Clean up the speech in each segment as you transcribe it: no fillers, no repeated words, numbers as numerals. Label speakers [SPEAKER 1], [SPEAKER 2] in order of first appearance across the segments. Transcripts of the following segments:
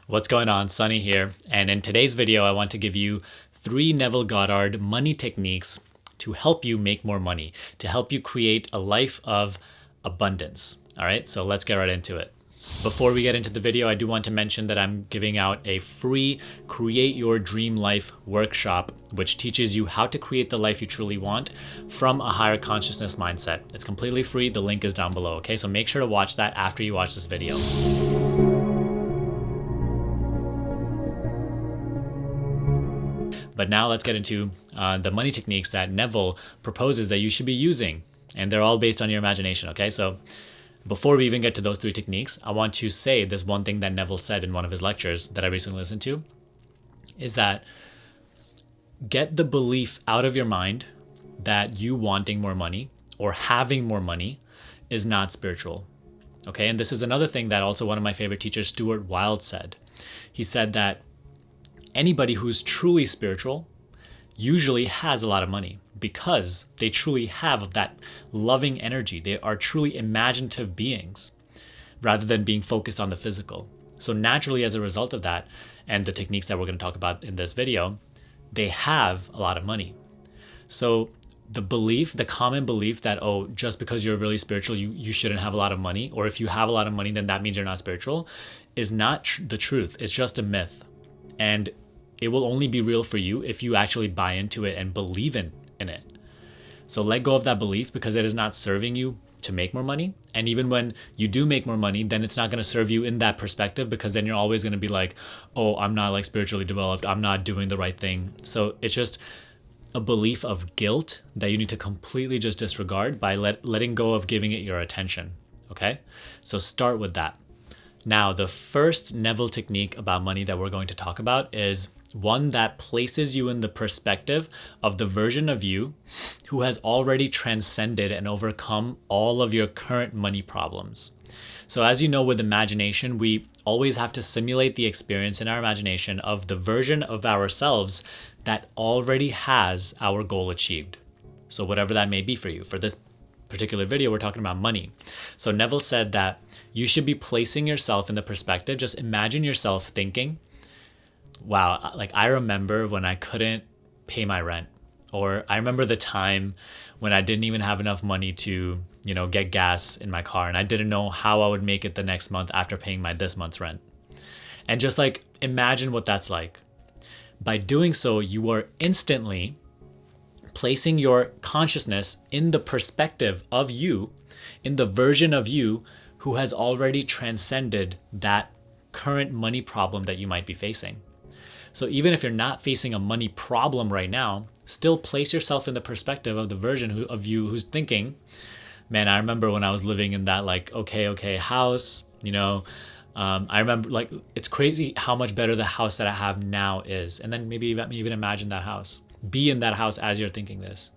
[SPEAKER 1] What's going on? Sunny here. And in today's video, I want to give you 3 Neville Goddard money techniques to help you make more money, to help you create a life of abundance. All right, so let's get right into it. Before we get into the video, I do want to mention that I'm giving out a free Create Your Dream Life workshop, which teaches you how to create the life you truly want from a higher consciousness mindset. It's completely free. The link is down below, okay? So make sure to watch that after you watch this video. But now let's get into the money techniques that Neville proposes that you should be using. And they're all based on your imagination, okay? So before we even get to those 3 techniques, I want to say this one thing that Neville said in one of his lectures that I recently listened to, is that get the belief out of your mind that you wanting more money or having more money is not spiritual, okay? And this is another thing that also one of my favorite teachers, Stuart Wilde, said. He said that anybody who's truly spiritual usually has a lot of money because they truly have that loving energy. They are truly imaginative beings rather than being focused on the physical. So naturally, as a result of that, and the techniques that we're going to talk about in this video, they have a lot of money. So the common belief that, oh, just because you're really spiritual, you shouldn't have a lot of money, or if you have a lot of money, then that means you're not spiritual, is not the truth. It's just a myth. And it will only be real for you if you actually buy into it and believe in it. So let go of that belief because it is not serving you to make more money. And even when you do make more money, then it's not going to serve you in that perspective, because then you're always going to be like, oh, I'm not like spiritually developed. I'm not doing the right thing. So it's just a belief of guilt that you need to completely just disregard by letting go of giving it your attention. Okay? So start with that. Now, the first Neville technique about money that we're going to talk about is one that places you in the perspective of the version of you who has already transcended and overcome all of your current money problems. So as you know, with imagination, we always have to simulate the experience in our imagination of the version of ourselves that already has our goal achieved. So whatever that may be for you. For this particular video, we're talking about money. So Neville said that you should be placing yourself in the perspective. Just imagine yourself thinking, wow, like I remember when I couldn't pay my rent, or I remember the time when I didn't even have enough money to, get gas in my car, and I didn't know how I would make it the next month after paying this month's rent. And just like imagine what that's like. By doing so, you are instantly placing your consciousness in the perspective of you, in the version of you who has already transcended that current money problem that you might be facing. So even if you're not facing a money problem right now, still place yourself in the perspective of the version of you who's thinking, man, I remember when I was living in that okay house, I remember it's crazy how much better the house that I have now is. And then maybe even imagine that house. Be in that house as you're thinking this.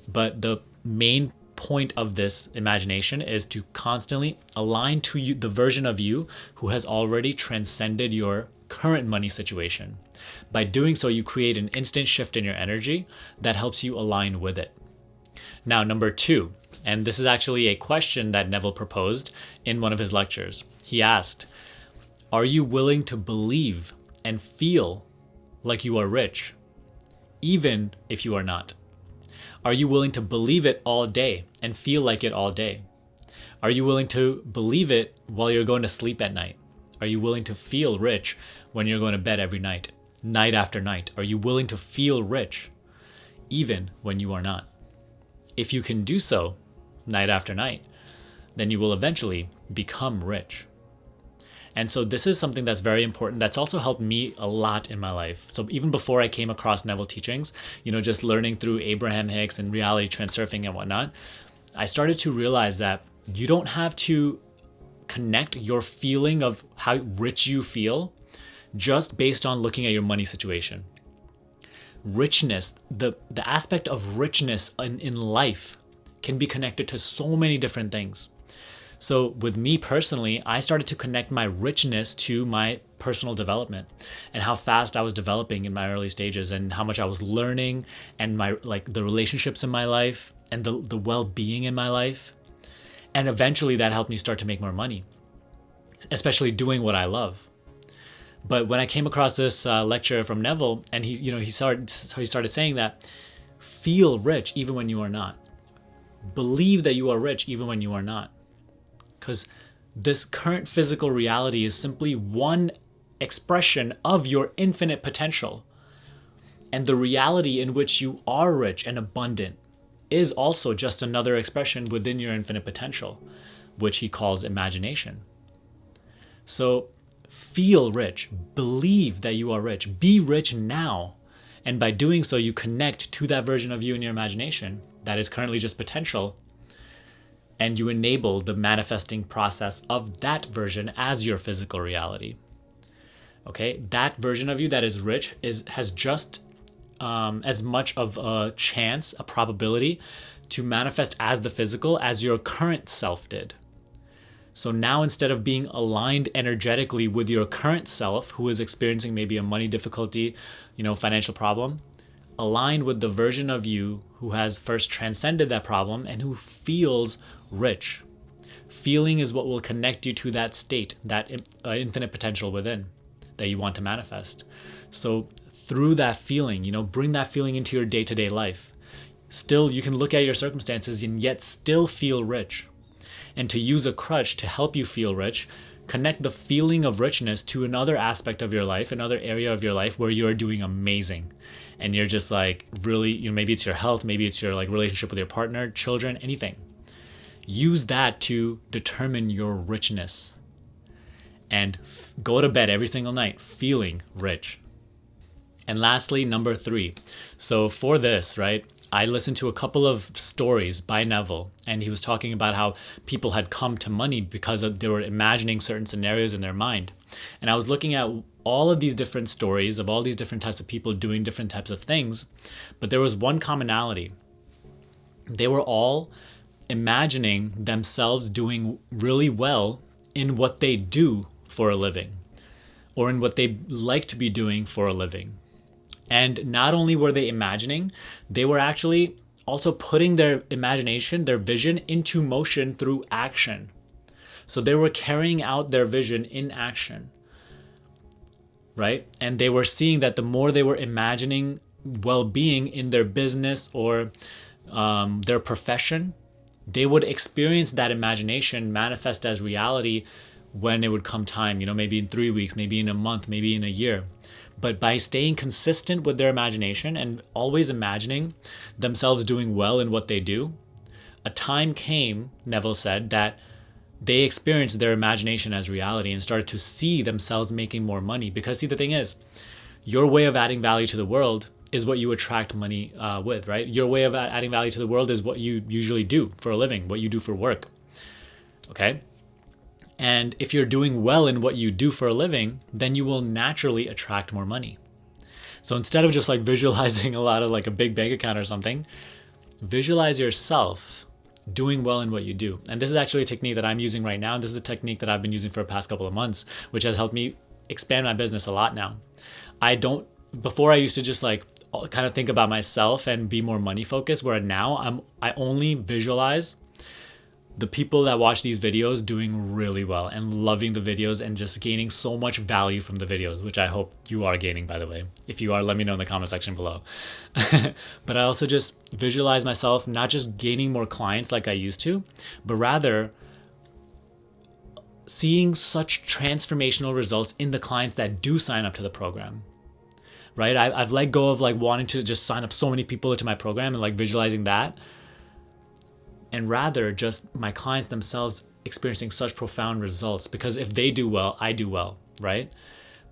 [SPEAKER 1] But the main point of this imagination is to constantly align to you, the version of you who has already transcended your current money situation. By doing so, you create an instant shift in your energy that helps you align with it. Now, number 2, and this is actually a question that Neville proposed in one of his lectures. He asked, are you willing to believe and feel like you are rich, even if you are not? Are you willing to believe it all day and feel like it all day? Are you willing to believe it while you're going to sleep at night? Are you willing to feel rich when you're going to bed every night, night after night? Are you willing to feel rich even when you are not? If you can do so night after night, then you will eventually become rich. And so this is something that's very important. That's also helped me a lot in my life. So even before I came across Neville teachings, just learning through Abraham Hicks and reality transurfing and whatnot, I started to realize that you don't have to connect your feeling of how rich you feel just based on looking at your money situation. Richness, the aspect of richness in life can be connected to so many different things. So with me personally, I started to connect my richness to my personal development and how fast I was developing in my early stages and how much I was learning and my the relationships in my life and the well-being in my life. And eventually that helped me start to make more money, especially doing what I love. But when I came across this lecture from Neville, and he started saying that feel rich even when you are not. Believe that you are rich even when you are not. Because this current physical reality is simply one expression of your infinite potential. And the reality in which you are rich and abundant is also just another expression within your infinite potential, which he calls imagination. So feel rich, believe that you are rich, be rich now. And by doing so, you connect to that version of you in your imagination that is currently just potential. And you enable the manifesting process of that version as your physical reality. Okay, that version of you that is rich has just as much of a chance, a probability to manifest as the physical as your current self did. So now, instead of being aligned energetically with your current self, who is experiencing maybe a money difficulty, financial problem, align with the version of you who has first transcended that problem and who feels rich. Feeling is what will connect you to that state, that infinite potential within that you want to manifest. So through that feeling, bring that feeling into your day-to-day life. Still, you can look at your circumstances and yet still feel rich. And to use a crutch to help you feel rich, connect the feeling of richness to another aspect of your life, another area of your life where you are doing amazing. And you're just like really, maybe it's your health, maybe it's your relationship with your partner, children, anything. Use that to determine your richness. And go to bed every single night feeling rich. And lastly, number 3. So for this, right, I listened to a couple of stories by Neville, and he was talking about how people had come to money because they were imagining certain scenarios in their mind. And I was looking at all of these different stories of all these different types of people doing different types of things, but there was one commonality. They were all imagining themselves doing really well in what they do for a living, or in what they like to be doing for a living. And not only were they imagining, they were actually also putting their imagination, their vision into motion through action. So they were carrying out their vision in action, right? And they were seeing that the more they were imagining well-being in their business or their profession, they would experience that imagination manifest as reality when it would come time, maybe in 3 weeks, maybe in a month, maybe in a year. But by staying consistent with their imagination and always imagining themselves doing well in what they do, a time came, Neville said, that they experienced their imagination as reality and started to see themselves making more money. Because see, the thing is, your way of adding value to the world is what you attract money with, right? Your way of adding value to the world is what you usually do for a living, what you do for work, okay? And if you're doing well in what you do for a living, then you will naturally attract more money. So instead of just visualizing a lot of a big bank account or something, visualize yourself doing well in what you do. And this is actually a technique that I'm using right now. And this is a technique that I've been using for the past couple of months, which has helped me expand my business a lot now. Before I used to just kind of think about myself and be more money focused, where now I only visualize the people that watch these videos doing really well and loving the videos and just gaining so much value from the videos, which I hope you are gaining, by the way. If you are, let me know in the comment section below. But I also just visualize myself not just gaining more clients like I used to, but rather seeing such transformational results in the clients that do sign up to the program. Right? I've let go of wanting to just sign up so many people into my program and visualizing that. And rather just my clients themselves experiencing such profound results, because if they do well, I do well, right?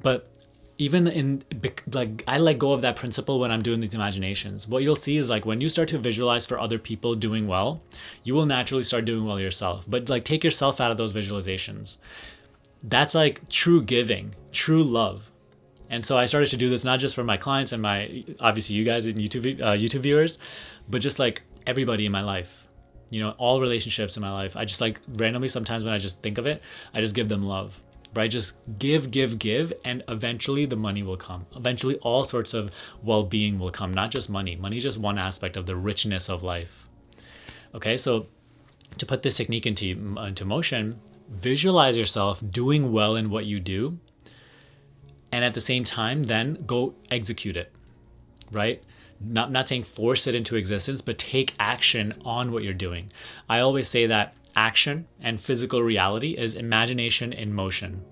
[SPEAKER 1] But even I let go of that principle when I'm doing these imaginations. What you'll see is when you start to visualize for other people doing well, you will naturally start doing well yourself. But take yourself out of those visualizations. That's true giving, true love. And so I started to do this not just for my clients and obviously you guys and YouTube viewers, but just everybody in my life. All relationships in my life. I just randomly sometimes when I just think of it, I just give them love, right? Just give, and eventually the money will come. Eventually all sorts of well-being will come, not just money. Money is just one aspect of the richness of life. Okay, so to put this technique into motion, visualize yourself doing well in what you do and at the same time, then go execute it, right? Not saying force it into existence, but take action on what you're doing. I always say that action and physical reality is imagination in motion.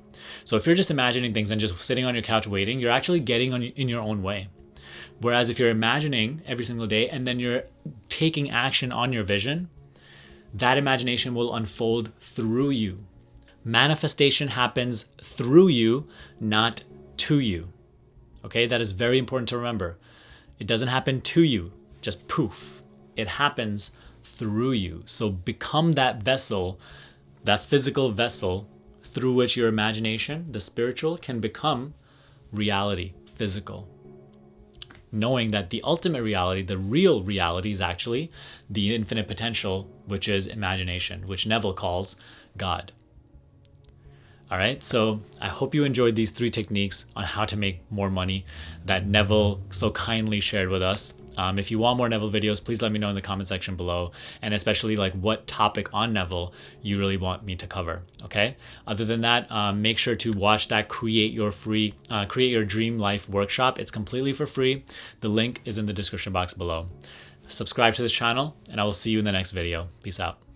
[SPEAKER 1] So if you're just imagining things and just sitting on your couch waiting, you're actually getting in your own way. Whereas if you're imagining every single day and then you're taking action on your vision, that imagination will unfold through you. Manifestation happens through you, not to you. Okay, that is very important to remember. It doesn't happen to you, just poof. It happens through you. So become that vessel, that physical vessel through which your imagination, the spiritual, can become reality, physical. Knowing that the ultimate reality, the real reality, is actually the infinite potential, which is imagination, which Neville calls God. All right, so I hope you enjoyed these 3 techniques on how to make more money that Neville so kindly shared with us. If you want more Neville videos, please let me know in the comment section below, and especially like what topic on Neville you really want me to cover. Okay. Other than that, make sure to watch that Create Your Dream Life workshop. It's completely for free. The link is in the description box below. Subscribe to this channel, and I will see you in the next video. Peace out.